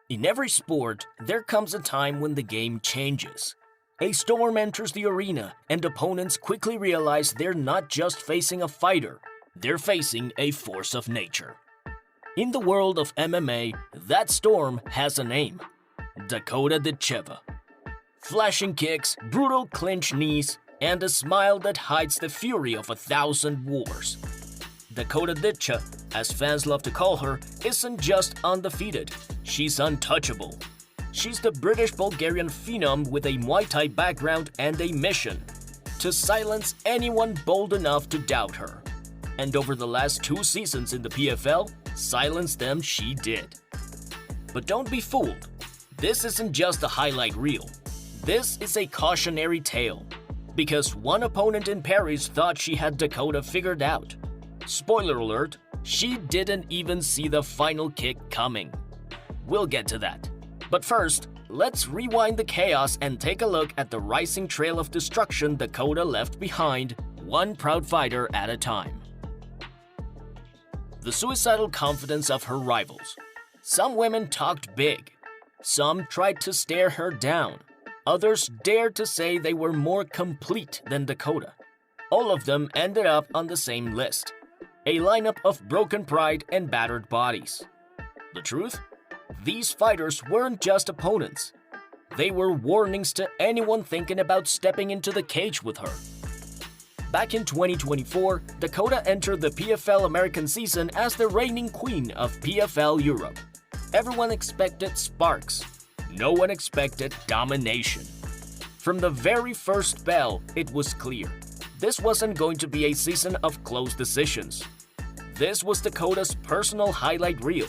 In every sport, there comes a time when the game changes. A storm enters the arena, and opponents quickly realize they're not just facing a fighter, they're facing a force of nature. In the world of MMA, that storm has a name: Dakota Ditcheva. Flashing kicks, brutal clinch knees, and a smile that hides the fury of 1,000 wars. Dakota Ditcheva, as fans love to call her, isn't just undefeated, she's untouchable. She's the British-Bulgarian phenom with a Muay Thai background and a mission: to silence anyone bold enough to doubt her. And over the last 2 seasons in the PFL, silence them she did. But don't be fooled. This isn't just a highlight reel. This is a cautionary tale. Because one opponent in Paris thought she had Dakota figured out. Spoiler alert, she didn't even see the final kick coming. We'll get to that. But first, let's rewind the chaos and take a look at the rising trail of destruction Dakota left behind, one proud fighter at a time. The suicidal confidence of her rivals. Some women talked big. Some tried to stare her down. Others dared to say they were more complete than Dakota. All of them ended up on the same list: a lineup of broken pride and battered bodies. The truth? These fighters weren't just opponents. They were warnings to anyone thinking about stepping into the cage with her. Back in 2024, Dakota entered the PFL American season as the reigning queen of PFL Europe. Everyone expected sparks. No one expected domination. From the very first bell, it was clear. This wasn't going to be a season of close decisions. This was Dakota's personal highlight reel.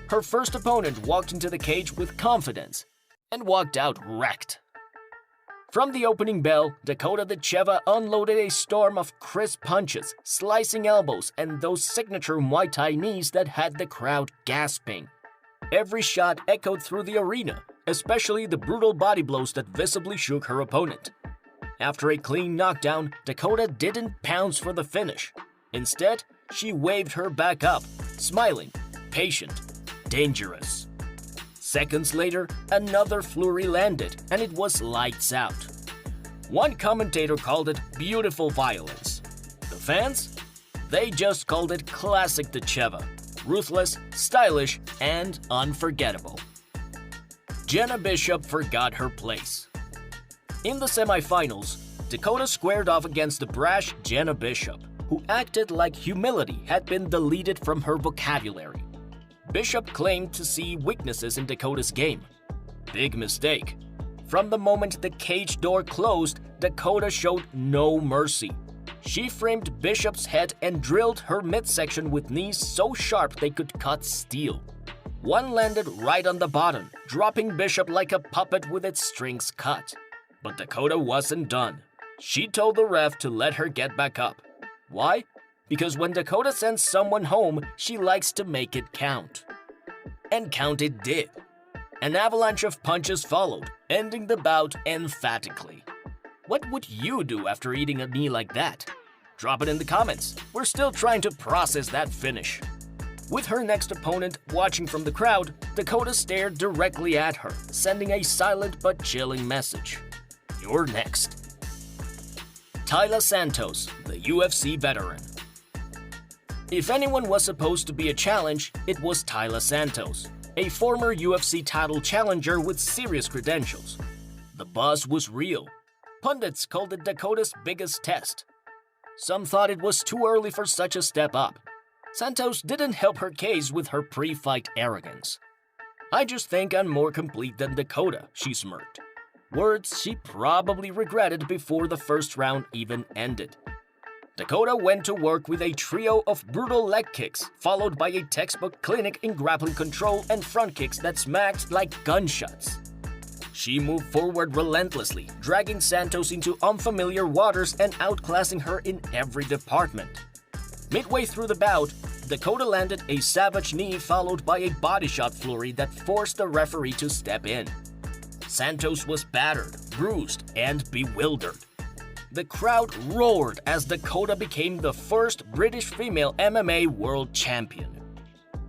Her first opponent walked into the cage with confidence and walked out wrecked. From the opening bell, Dakota Ditcheva unloaded a storm of crisp punches, slicing elbows, and those signature Muay Thai knees that had the crowd gasping. Every shot echoed through the arena, especially the brutal body blows that visibly shook her opponent. After a clean knockdown, Dakota didn't pounce for the finish. Instead, she waved her back up, smiling, patient, dangerous. Seconds later, another flurry landed, and it was lights out. One commentator called it beautiful violence. The fans? They just called it classic Ditcheva: ruthless, stylish, and unforgettable. Jena Bishop forgot her place. In the semifinals, Dakota squared off against the brash Jena Bishop, who acted like humility had been deleted from her vocabulary. Bishop claimed to see weaknesses in Dakota's game. Big mistake. From the moment the cage door closed, Dakota showed no mercy. She framed Bishop's head and drilled her midsection with knees so sharp they could cut steel. One landed right on the bottom, dropping Bishop like a puppet with its strings cut. But Dakota wasn't done. She told the ref to let her get back up. Why? Because when Dakota sends someone home, she likes to make it count. And count it did. An avalanche of punches followed, ending the bout emphatically. What would you do after eating a knee like that? Drop it in the comments. We're still trying to process that finish. With her next opponent watching from the crowd, Dakota stared directly at her, sending a silent but chilling message. You're next. Taila Santos, the UFC veteran. If anyone was supposed to be a challenge, it was Taila Santos, a former UFC title challenger with serious credentials. The buzz was real. Pundits called it Dakota's biggest test. Some thought it was too early for such a step up. Santos didn't help her case with her pre-fight arrogance. "I just think I'm more complete than Dakota," she smirked. Words she probably regretted before the first round even ended. Dakota went to work with a trio of brutal leg kicks, followed by a textbook clinic in grappling control and front kicks that smacked like gunshots. She moved forward relentlessly, dragging Santos into unfamiliar waters and outclassing her in every department. Midway through the bout, Dakota landed a savage knee followed by a body shot flurry that forced the referee to step in. Santos was battered, bruised, and bewildered. The crowd roared as Dakota became the first British female MMA world champion.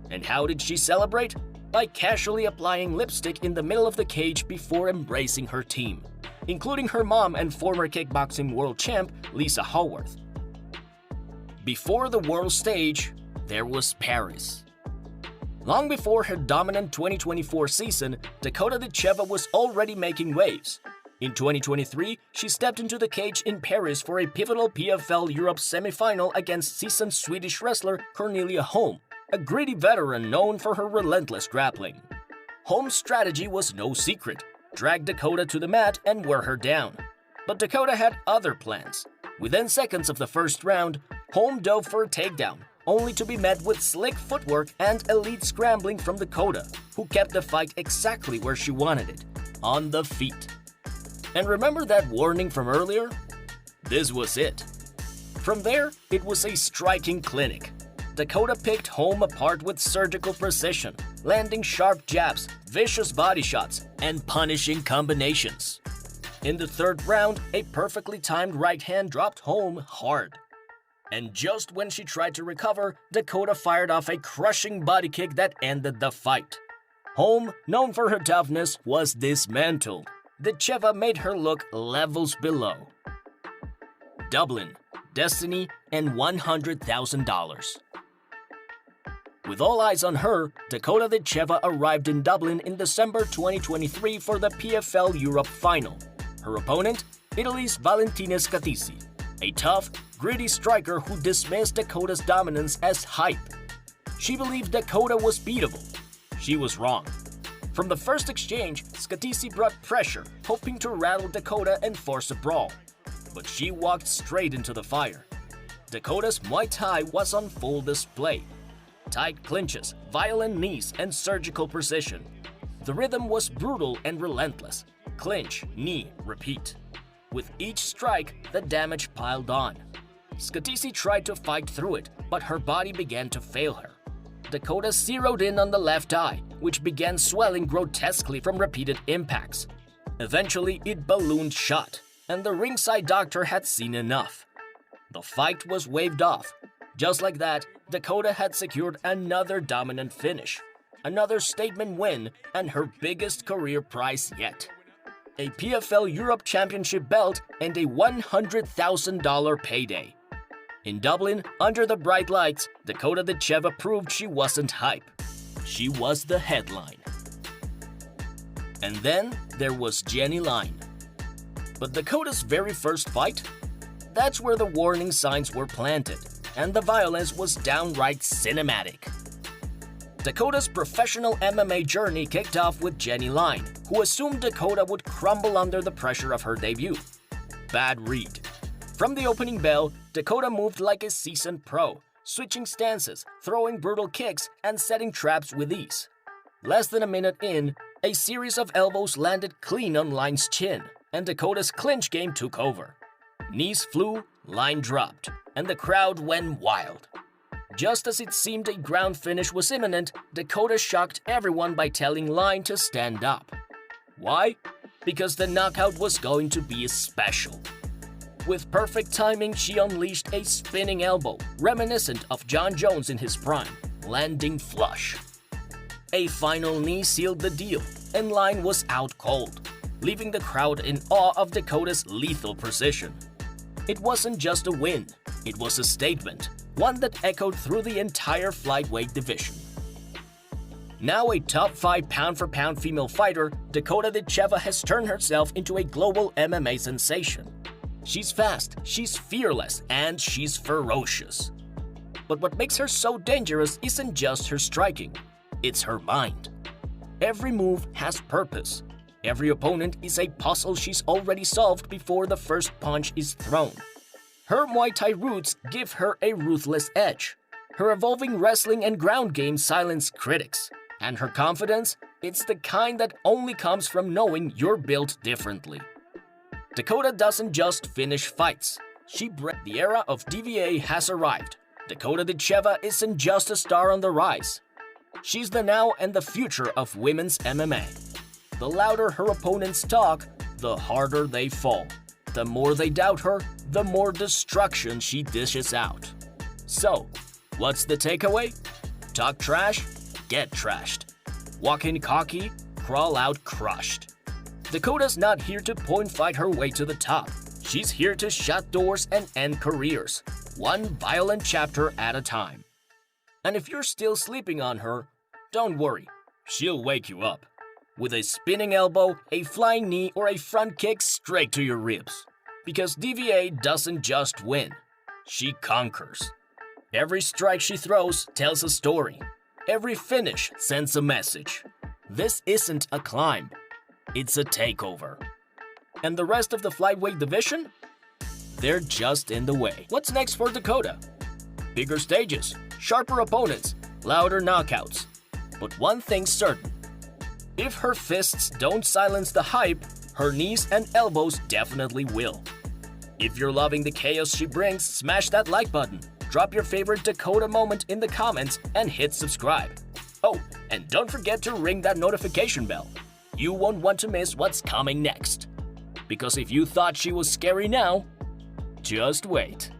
And how did she celebrate? by casually applying lipstick in the middle of the cage before embracing her team, including her mom and former kickboxing world champ Lisa Haworth. Before the world stage, there was Paris. Long before her dominant 2024 season, Dakota Ditcheva was already making waves. In 2023, she stepped into the cage in Paris for a pivotal PFL Europe semifinal against seasoned Swedish wrestler Cornelia Holm, a gritty veteran known for her relentless grappling. Holm's strategy was no secret: drag Dakota to the mat and wear her down. But Dakota had other plans. Within seconds of the first round, Holm dove for a takedown, only to be met with slick footwork and elite scrambling from Dakota, who kept the fight exactly where she wanted it, on the feet. And remember that warning from earlier? This was it. From there, it was a striking clinic. Dakota picked Holm apart with surgical precision, landing sharp jabs, vicious body shots, and punishing combinations. In the third round, a perfectly timed right hand dropped Holm hard. And just when she tried to recover, Dakota fired off a crushing body kick that ended the fight. Holm, known for her toughness, was dismantled. Ditcheva made her look levels below. Dublin, destiny, and $100,000. With all eyes on her, Dakota Ditcheva arrived in Dublin in December 2023 for the PFL Europe final. Her opponent, Italy's Valentina Scatisi, a tough, gritty striker who dismissed Dakota's dominance as hype. She believed Dakota was beatable. She was wrong. From the first exchange, Scatisi brought pressure, hoping to rattle Dakota and force a brawl. But she walked straight into the fire. Dakota's Muay Thai was on full display. Tight clinches, violent knees, and surgical precision. The rhythm was brutal and relentless. Clinch, knee, repeat. With each strike, the damage piled on. Scatisi tried to fight through it, but her body began to fail her. Dakota zeroed in on the left eye, which began swelling grotesquely from repeated impacts. Eventually, it ballooned shut, and the ringside doctor had seen enough. The fight was waved off. Just like that, Dakota had secured another dominant finish, another statement win, and her biggest career prize yet: a PFL Europe Championship belt and a $100,000 payday. In Dublin, under the bright lights, Dakota Ditcheva proved she wasn't hype. She was the headline. And then there was Jenny Line. But Dakota's very first fight? That's where the warning signs were planted, and the violence was downright cinematic. Dakota's professional MMA journey kicked off with Jenny Line, who assumed Dakota would crumble under the pressure of her debut. Bad read. From the opening bell, Dakota moved like a seasoned pro, switching stances, throwing brutal kicks, and setting traps with ease. Less than a minute in, a series of elbows landed clean on Line's chin, and Dakota's clinch game took over. Knees flew, Line dropped, and the crowd went wild. Just as it seemed a ground finish was imminent, Dakota shocked everyone by telling Line to stand up. Why? Because the knockout was going to be special. With perfect timing, she unleashed a spinning elbow, reminiscent of John Jones in his prime, landing flush. A final knee sealed the deal, and Line was out cold, leaving the crowd in awe of Dakota's lethal precision. It wasn't just a win, it was a statement, one that echoed through the entire flyweight division. Now a top 5 pound-for-pound female fighter, Dakota Ditcheva has turned herself into a global MMA sensation. She's fast, she's fearless, and she's ferocious. But what makes her so dangerous isn't just her striking, it's her mind. Every move has purpose. Every opponent is a puzzle she's already solved before the first punch is thrown. Her Muay Thai roots give her a ruthless edge. Her evolving wrestling and ground game silence critics. And her confidence? It's the kind that only comes from knowing you're built differently. Dakota doesn't just finish fights. The era of D.V.A. has arrived. Dakota Ditcheva isn't just a star on the rise. She's the now and the future of women's MMA. The louder her opponents talk, the harder they fall. The more they doubt her, the more destruction she dishes out. So, what's the takeaway? Talk trash, get trashed. walk in cocky, crawl out crushed. Dakota's not here to point fight her way to the top. She's here to shut doors and end careers, one violent chapter at a time. And if you're still sleeping on her, don't worry, she'll wake you up. With a spinning elbow, a flying knee, or a front kick straight to your ribs. Because D.V.A. doesn't just win, she conquers. Every strike she throws tells a story. Every finish sends a message. This isn't a climb, it's a takeover. And the rest of the flyweight division? They're just in the way. What's next for Dakota? Bigger stages, sharper opponents, louder knockouts. But one thing's certain. If her fists don't silence the hype, her knees and elbows definitely will. If you're loving the chaos she brings, smash that like button, drop your favorite Dakota moment in the comments, and hit subscribe. Oh, and don't forget to ring that notification bell. You won't want to miss what's coming next. Because if you thought she was scary now, just wait.